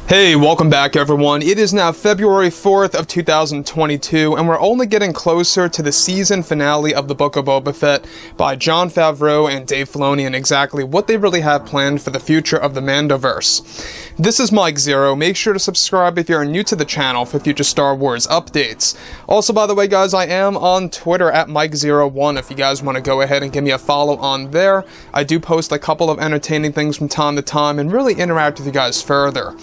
Hey, welcome back everyone. It is now February 4th of 2022, and we're only getting closer to the season finale of the Book of Boba Fett by Jon Favreau and Dave Filoni and exactly what they really have planned for the future of the mandoverse. This is Mike Zero. Make sure to subscribe if you're new to the channel for future Star Wars updates. Also, by the way, guys, I am on Twitter at Mike01 if you guys want to go ahead and give me a follow on there. I do post a couple of entertaining things from time to time and really interact with you guys further.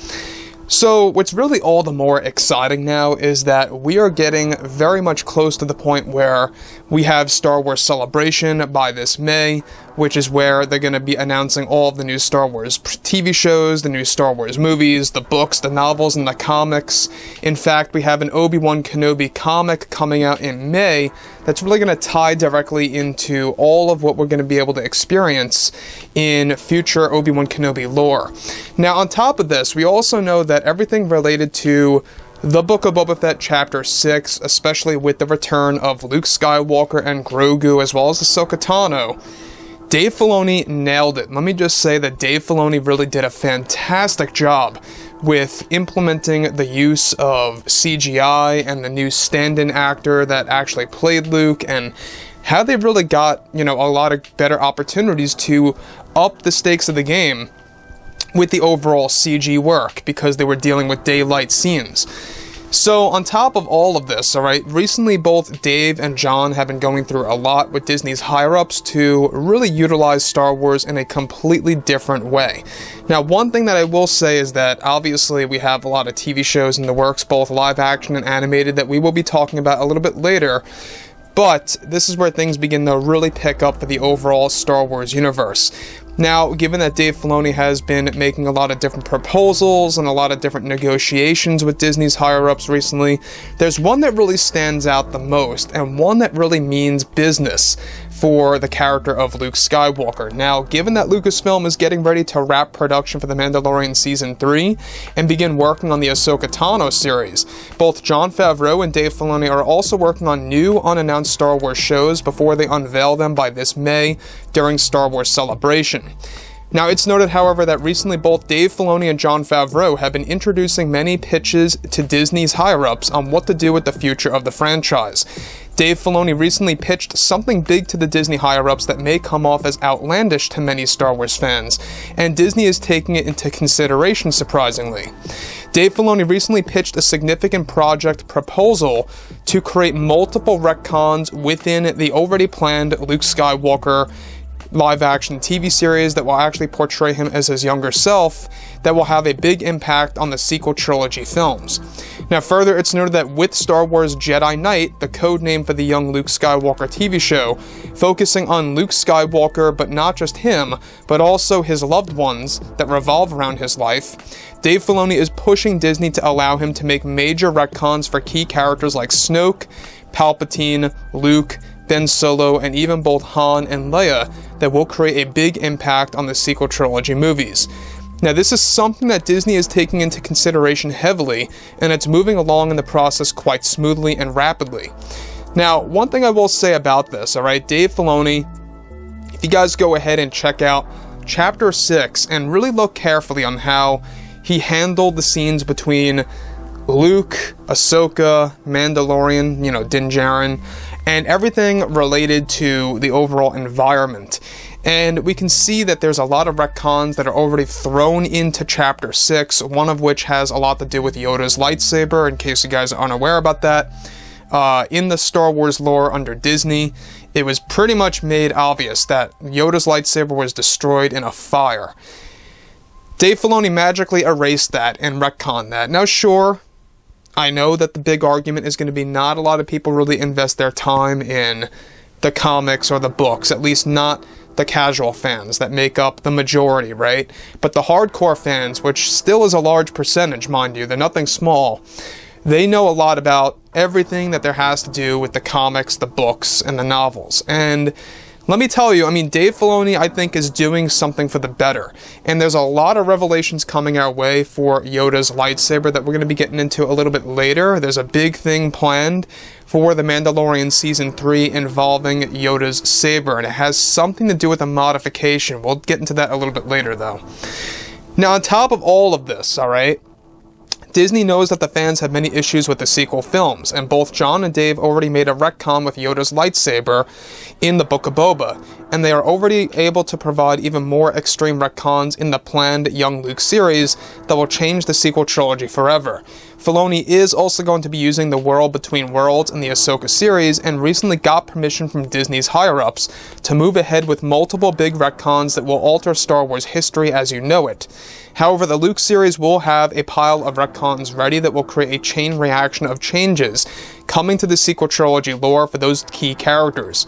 So, what's really all the more exciting now is that we are getting very much close to the point where we have Star Wars Celebration by this May, which is where they're going to be announcing all of the new Star Wars TV shows, the new Star Wars movies, the books, the novels, and the comics. In fact, we have an Obi-Wan Kenobi comic coming out in May that's really going to tie directly into all of what we're going to be able to experience in future Obi-Wan Kenobi lore. Now, on top of this, we also know that everything related to the Book of Boba Fett Chapter 6, especially with the return of Luke Skywalker and Grogu, as well as Ahsoka Tano, Dave Filoni nailed it. Let me just say that Dave Filoni really did a fantastic job with implementing the use of CGI and the new stand-in actor that actually played Luke, and how they really got, a lot of better opportunities to up the stakes of the game with the overall CG work, because they were dealing with daylight scenes. So, on top of all of this, alright, recently both Dave and John have been going through a lot with Disney's higher-ups to really utilize Star Wars in a completely different way. Now, one thing that I will say is that, obviously, we have a lot of TV shows in the works, both live-action and animated, that we will be talking about a little bit later. But this is where things begin to really pick up for the overall Star Wars universe. Now, given that Dave Filoni has been making a lot of different proposals and a lot of different negotiations with Disney's higher-ups recently, there's one that really stands out the most, and one that really means business for the character of Luke Skywalker. Now, given that Lucasfilm is getting ready to wrap production for The Mandalorian Season 3 and begin working on the Ahsoka Tano series, both Jon Favreau and Dave Filoni are also working on new unannounced Star Wars shows before they unveil them by this May during Star Wars Celebration. Now, it's noted, however, that recently both Dave Filoni and Jon Favreau have been introducing many pitches to Disney's higher-ups on what to do with the future of the franchise. Dave Filoni recently pitched something big to the Disney higher-ups that may come off as outlandish to many Star Wars fans, and Disney is taking it into consideration, surprisingly. Dave Filoni recently pitched a significant project proposal to create multiple retcons within the already planned Luke Skywalker live-action TV series that will actually portray him as his younger self, that will have a big impact on the sequel trilogy films. Now, further, it's noted that with Star Wars Jedi Knight, the code name for the young Luke Skywalker TV show, focusing on Luke Skywalker, but not just him, but also his loved ones that revolve around his life, Dave Filoni is pushing Disney to allow him to make major retcons for key characters like Snoke, Palpatine, Luke, Ben Solo, and even both Han and Leia that will create a big impact on the sequel trilogy movies. Now, this is something that Disney is taking into consideration heavily, and it's moving along in the process quite smoothly and rapidly. Now, one thing I will say about this, alright, Dave Filoni, if you guys go ahead and check out Chapter 6 and really look carefully on how he handled the scenes between Luke, Ahsoka, Mandalorian, Din Djarin, and everything related to the overall environment. And we can see that there's a lot of retcons that are already thrown into Chapter 6, one of which has a lot to do with Yoda's Lightsaber, in case you guys are unaware about that. In the Star Wars lore under Disney, it was pretty much made obvious that Yoda's Lightsaber was destroyed in a fire. Dave Filoni magically erased that and retconned that. Now, sure, I know that the big argument is going to be not a lot of people really invest their time in the comics or the books, at least not the casual fans that make up the majority, right? But the hardcore fans, which still is a large percentage, mind you, they're nothing small, they know a lot about everything that there has to do with the comics, the books, and the novels. And let me tell you, Dave Filoni, I think, is doing something for the better. And there's a lot of revelations coming our way for Yoda's lightsaber that we're going to be getting into a little bit later. There's a big thing planned for The Mandalorian Season 3 involving Yoda's saber, and it has something to do with a modification. We'll get into that a little bit later, though. Now, on top of all of this, alright, Disney knows that the fans have many issues with the sequel films, and both John and Dave already made a retcon with Yoda's lightsaber in the Book of Boba, and they are already able to provide even more extreme retcons in the planned Young Luke series that will change the sequel trilogy forever. Filoni is also going to be using the World Between Worlds in the Ahsoka series, and recently got permission from Disney's higher-ups to move ahead with multiple big retcons that will alter Star Wars history as you know it. However, the Luke series will have a pile of retcons ready that will create a chain reaction of changes coming to the sequel trilogy lore for those key characters.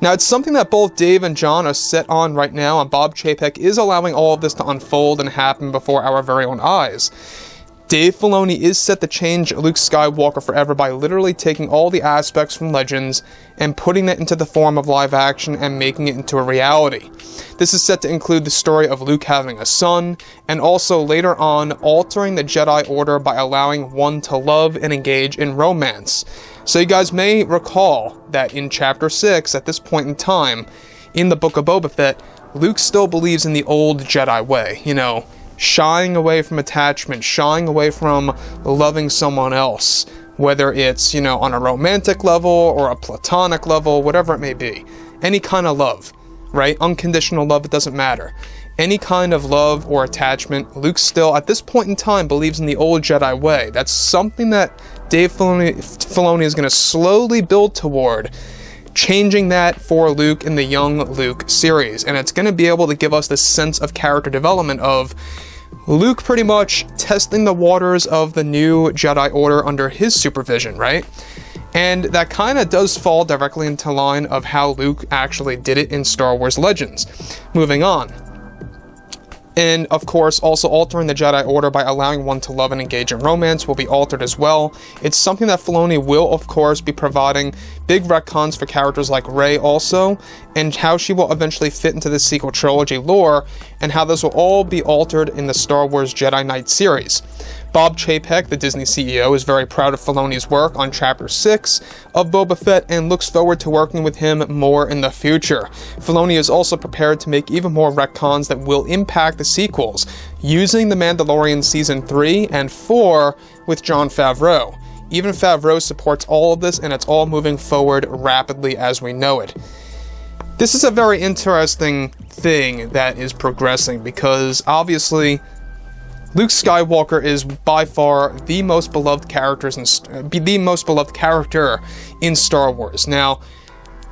Now, it's something that both Dave and John are set on right now, and Bob Chapek is allowing all of this to unfold and happen before our very own eyes. Dave Filoni is set to change Luke Skywalker forever by literally taking all the aspects from Legends and putting it into the form of live action and making it into a reality. This is set to include the story of Luke having a son, and also later on altering the Jedi Order by allowing one to love and engage in romance. So you guys may recall that in Chapter 6, at this point in time, in the Book of Boba Fett, Luke still believes in the old Jedi way, you know, shying away from attachment, shying away from loving someone else, whether it's, you know, on a romantic level or a platonic level, whatever it may be. Any kind of love, right? Unconditional love, it doesn't matter. Any kind of love or attachment, Luke still, at this point in time, believes in the old Jedi way. That's something that Dave Filoni is going to slowly build toward, changing that for Luke in the Young Luke series. And it's going to be able to give us this sense of character development of Luke pretty much testing the waters of the new Jedi Order under his supervision, right? And that kind of does fall directly into line of how Luke actually did it in Star Wars Legends. Moving on. And, of course, also altering the Jedi Order by allowing one to love and engage in romance will be altered as well. It's something that Filoni will, of course, be providing big retcons for characters like Rey also, and how she will eventually fit into the sequel trilogy lore, and how this will all be altered in the Star Wars Jedi Knight series. Bob Chapek, the Disney CEO, is very proud of Filoni's work on Chapter 6 of Boba Fett and looks forward to working with him more in the future. Filoni is also prepared to make even more retcons that will impact the sequels, using The Mandalorian Season 3 and 4 with Jon Favreau. Even Favreau supports all of this, and it's all moving forward rapidly as we know it. This is a very interesting thing that is progressing, because obviously Luke Skywalker is by far the most beloved character in Star Wars. Now,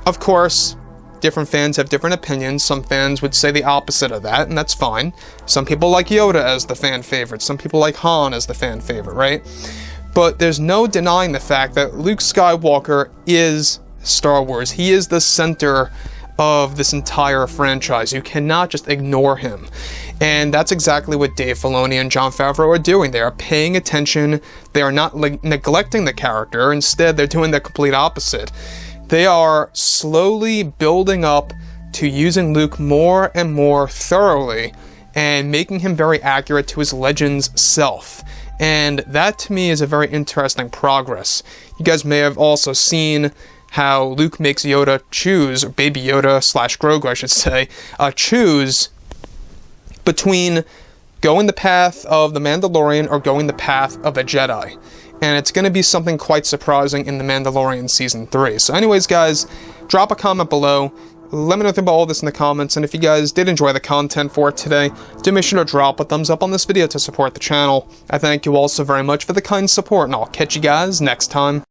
of course, different fans have different opinions. Some fans would say the opposite of that, and that's fine. Some people like Yoda as the fan favorite. Some people like Han as the fan favorite, right? But there's no denying the fact that Luke Skywalker is Star Wars. He is the center of this entire franchise. You cannot just ignore him. And that's exactly what Dave Filoni and Jon Favreau are doing. They are paying attention. They are not neglecting the character. Instead, they're doing the complete opposite. They are slowly building up to using Luke more and more thoroughly and making him very accurate to his Legends self. And that, to me, is a very interesting progress. You guys may have also seen how Luke makes Yoda choose, or Baby Yoda / Grogu, I should say, choose between going the path of the Mandalorian or going the path of a Jedi. And it's going to be something quite surprising in The Mandalorian Season 3. So anyways, guys, drop a comment below. Let me know about all this in the comments, and if you guys did enjoy the content for today, do make sure to drop a thumbs up on this video to support the channel. I thank you all so very much for the kind support, and I'll catch you guys next time.